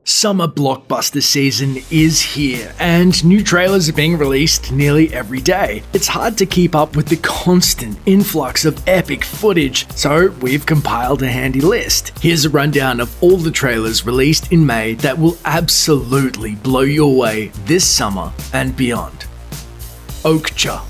Summer blockbuster season is here, and new trailers are being released nearly every day. It's hard to keep up with the constant influx of epic footage, so we've compiled a handy list. Here's a rundown of all the trailers released in May that will absolutely blow you away this summer and beyond. Okja.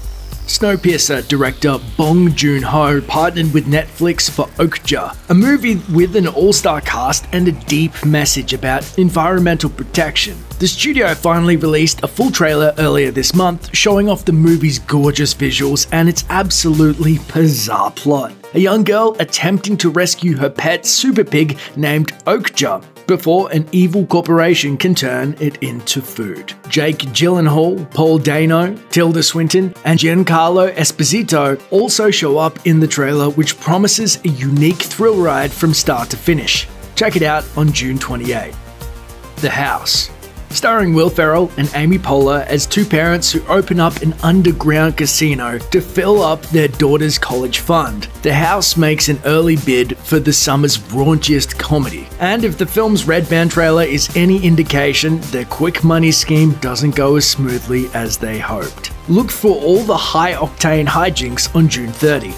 Snowpiercer director Bong Joon-ho partnered with Netflix for Okja, a movie with an all-star cast and a deep message about environmental protection. The studio finally released a full trailer earlier this month, showing off the movie's gorgeous visuals and its absolutely bizarre plot. A young girl attempting to rescue her pet super pig named Okja before an evil corporation can turn it into food. Jake Gyllenhaal, Paul Dano, Tilda Swinton, and Giancarlo Esposito also show up in the trailer, which promises a unique thrill ride from start to finish. Check it out on June 28. The House. Starring Will Ferrell and Amy Poehler as two parents who open up an underground casino to fill up their daughter's college fund. The House makes an early bid for the summer's raunchiest comedy. And if the film's Red Band trailer is any indication, their quick money scheme doesn't go as smoothly as they hoped. Look for all the high-octane hijinks on June 30.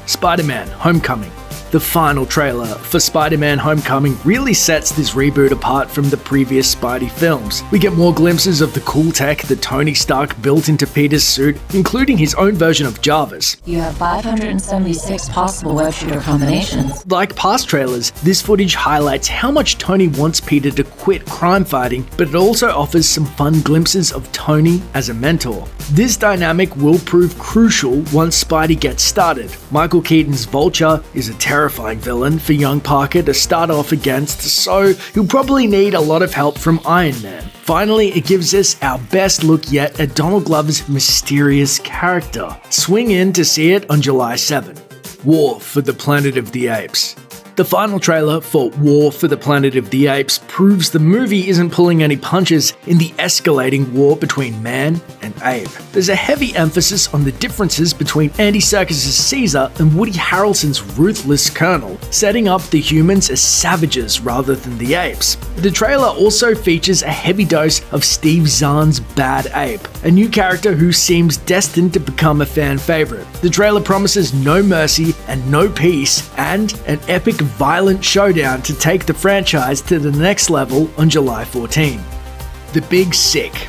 Spider-Man: Homecoming. The final trailer for Spider-Man: Homecoming really sets this reboot apart from the previous Spidey films. We get more glimpses of the cool tech that Tony Stark built into Peter's suit, including his own version of Jarvis. You have 576 possible web shooter combinations. Like past trailers, this footage highlights how much Tony wants Peter to quit crime fighting, but it also offers some fun glimpses of Tony as a mentor. This dynamic will prove crucial once Spidey gets started. Michael Keaton's Vulture is a terrifying villain for young Parker to start off against, so he'll probably need a lot of help from Iron Man. Finally, it gives us our best look yet at Donald Glover's mysterious character. Swing in to see it on July 7. War for the Planet of the Apes. The final trailer for War for the Planet of the Apes proves the movie isn't pulling any punches in the escalating war between man and ape. There's a heavy emphasis on the differences between Andy Serkis's Caesar and Woody Harrelson's ruthless Colonel, setting up the humans as savages rather than the apes. The trailer also features a heavy dose of Steve Zahn's Bad Ape, a new character who seems destined to become a fan favorite. The trailer promises no mercy and no peace, and an epic violent showdown to take the franchise to the next level on July 14. The Big Sick.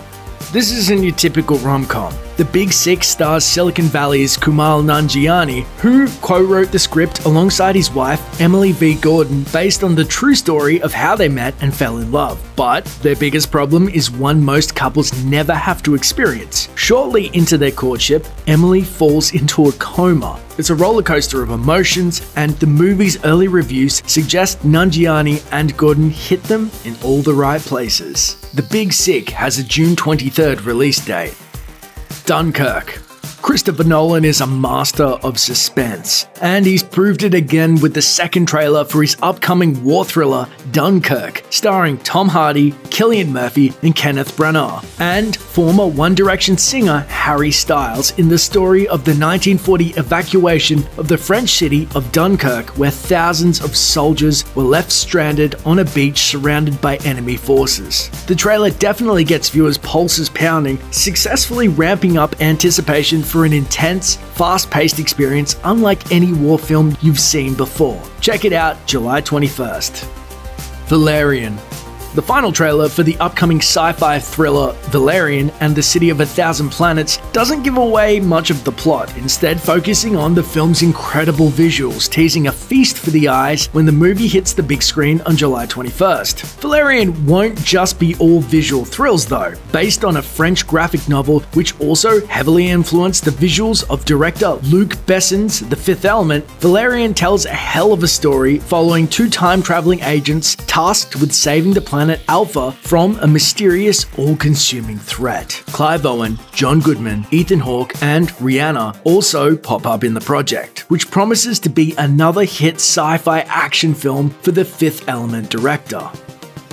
This isn't your typical rom-com. The Big Sick stars Silicon Valley's Kumail Nanjiani, who co-wrote the script alongside his wife, Emily V. Gordon, based on the true story of how they met and fell in love. But their biggest problem is one most couples never have to experience. Shortly into their courtship, Emily falls into a coma. It's a roller coaster of emotions, and the movie's early reviews suggest Nanjiani and Gordon hit them in all the right places. The Big Sick has a June 23rd release date. Dunkirk. Christopher Nolan is a master of suspense, and he's proved it again with the second trailer for his upcoming war thriller, Dunkirk, starring Tom Hardy, Cillian Murphy, and Kenneth Branagh, and former One Direction singer Harry Styles in the story of the 1940 evacuation of the French city of Dunkirk, where thousands of soldiers were left stranded on a beach surrounded by enemy forces. The trailer definitely gets viewers' pulses pounding, successfully ramping up anticipation for an intense, fast-paced experience unlike any war film you've seen before. Check it out July 21st. Valerian. The final trailer for the upcoming sci-fi thriller Valerian and the City of a Thousand Planets doesn't give away much of the plot, instead focusing on the film's incredible visuals, teasing a feast for the eyes when the movie hits the big screen on July 21st. Valerian won't just be all visual thrills though. Based on a French graphic novel which also heavily influenced the visuals of director Luc Besson's The Fifth Element, Valerian tells a hell of a story following two time-traveling agents tasked with saving the planet Alpha from a mysterious, all-consuming threat. Clive Owen, John Goodman, Ethan Hawke, and Rihanna also pop up in the project, which promises to be another hit sci-fi action film for the Fifth Element director.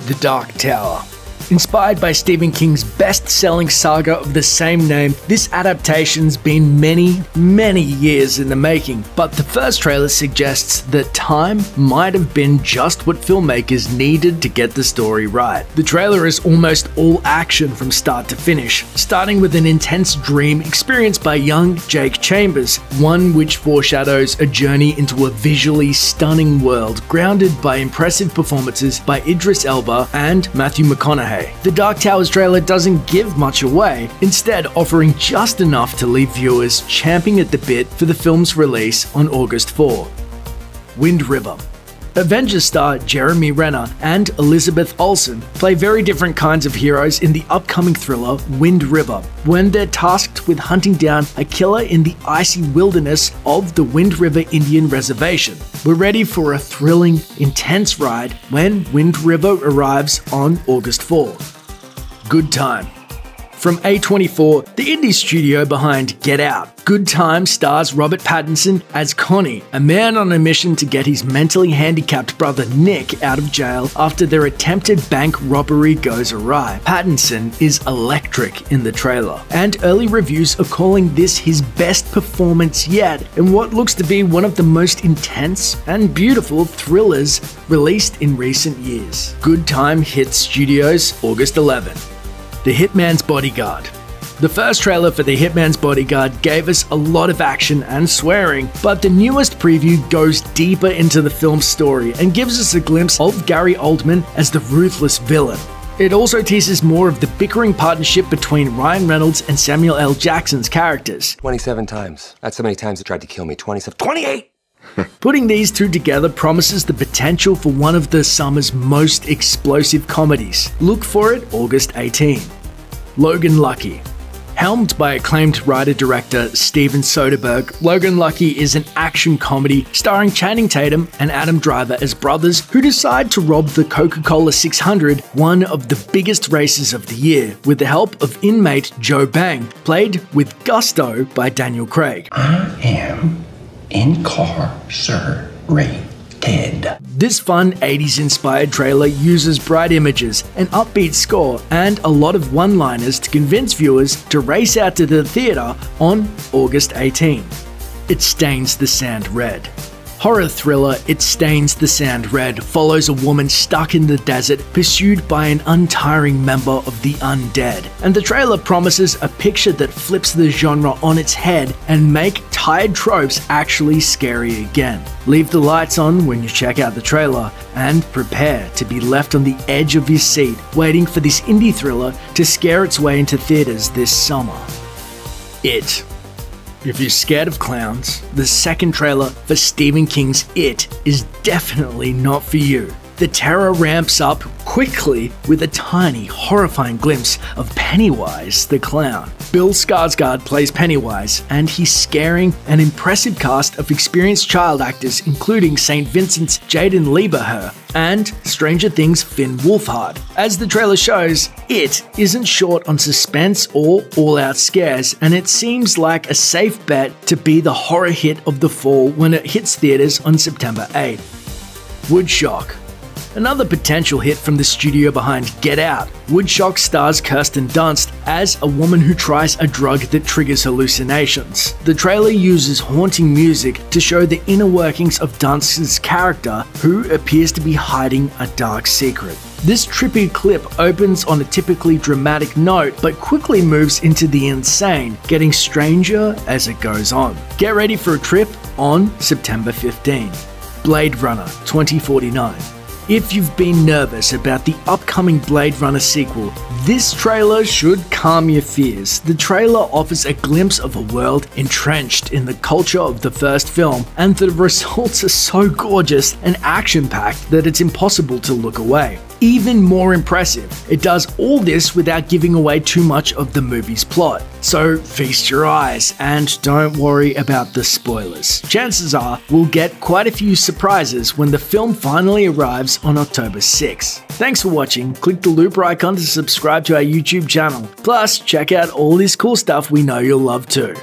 The Dark Tower. Inspired by Stephen King's best-selling saga of the same name, this adaptation's been many, many years in the making, but the first trailer suggests that time might have been just what filmmakers needed to get the story right. The trailer is almost all action from start to finish, starting with an intense dream experienced by young Jake Chambers, one which foreshadows a journey into a visually stunning world grounded by impressive performances by Idris Elba and Matthew McConaughey. The Dark Towers trailer doesn't give much away, instead offering just enough to leave viewers champing at the bit for the film's release on August 4. Wind River. Avengers star Jeremy Renner and Elizabeth Olsen play very different kinds of heroes in the upcoming thriller Wind River, when they're tasked with hunting down a killer in the icy wilderness of the Wind River Indian Reservation. We're ready for a thrilling, intense ride when Wind River arrives on August 4. Good Time. From A24, the indie studio behind Get Out, Good Time stars Robert Pattinson as Connie, a man on a mission to get his mentally handicapped brother Nick out of jail after their attempted bank robbery goes awry. Pattinson is electric in the trailer, and early reviews are calling this his best performance yet in what looks to be one of the most intense and beautiful thrillers released in recent years. Good Time hits studios August 11. The Hitman's Bodyguard. The first trailer for The Hitman's Bodyguard gave us a lot of action and swearing, but the newest preview goes deeper into the film's story and gives us a glimpse of Gary Oldman as the ruthless villain. It also teases more of the bickering partnership between Ryan Reynolds and Samuel L. Jackson's characters. 27 times. That's how many times they tried to kill me. 28! Putting these two together promises the potential for one of the summer's most explosive comedies. Look for it August 18. Logan Lucky. Helmed by acclaimed writer-director Steven Soderbergh, Logan Lucky is an action comedy starring Channing Tatum and Adam Driver as brothers who decide to rob the Coca-Cola 600, one of the biggest races of the year, with the help of inmate Joe Bang, played with gusto by Daniel Craig. I am incarcerated. This fun 80s inspired trailer uses bright images, an upbeat score, and a lot of one-liners to convince viewers to race out to the theater on August 18. It Stains the Sand Red. Horror thriller It Stains the Sand Red follows a woman stuck in the desert pursued by an untiring member of the undead, and the trailer promises a picture that flips the genre on its head and make tired tropes actually scary again. Leave the lights on when you check out the trailer and prepare to be left on the edge of your seat waiting for this indie thriller to scare its way into theaters this summer. It. If you're scared of clowns, the second trailer for Stephen King's It is definitely not for you. The terror ramps up quickly with a tiny, horrifying glimpse of Pennywise the clown. Bill Skarsgård plays Pennywise, and he's scaring an impressive cast of experienced child actors including St. Vincent's Jaden Lieberher and Stranger Things' Finn Wolfhard. As the trailer shows, It isn't short on suspense or all-out scares, and it seems like a safe bet to be the horror hit of the fall when it hits theaters on September 8th. Woodshock. Another potential hit from the studio behind Get Out. Woodshock stars Kirsten Dunst as a woman who tries a drug that triggers hallucinations. The trailer uses haunting music to show the inner workings of Dunst's character, who appears to be hiding a dark secret. This trippy clip opens on a typically dramatic note, but quickly moves into the insane, getting stranger as it goes on. Get ready for a trip on September 15. Blade Runner 2049. If you've been nervous about the upcoming Blade Runner sequel, this trailer should calm your fears. The trailer offers a glimpse of a world entrenched in the culture of the first film, and the results are so gorgeous and action-packed that it's impossible to look away. Even more impressive, it does all this without giving away too much of the movie's plot. So feast your eyes and don't worry about the spoilers. Chances are we'll get quite a few surprises when the film finally arrives on October 6. Thanks for watching. Click the looper icon to subscribe to our YouTube channel. Plus, check out all this cool stuff we know you'll love too.